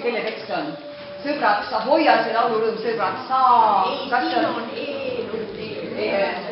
Kelle tekst on? Sõbraks, sa hoia see laulurõõm sõbraks, sa... Ei, siin on eeluteel.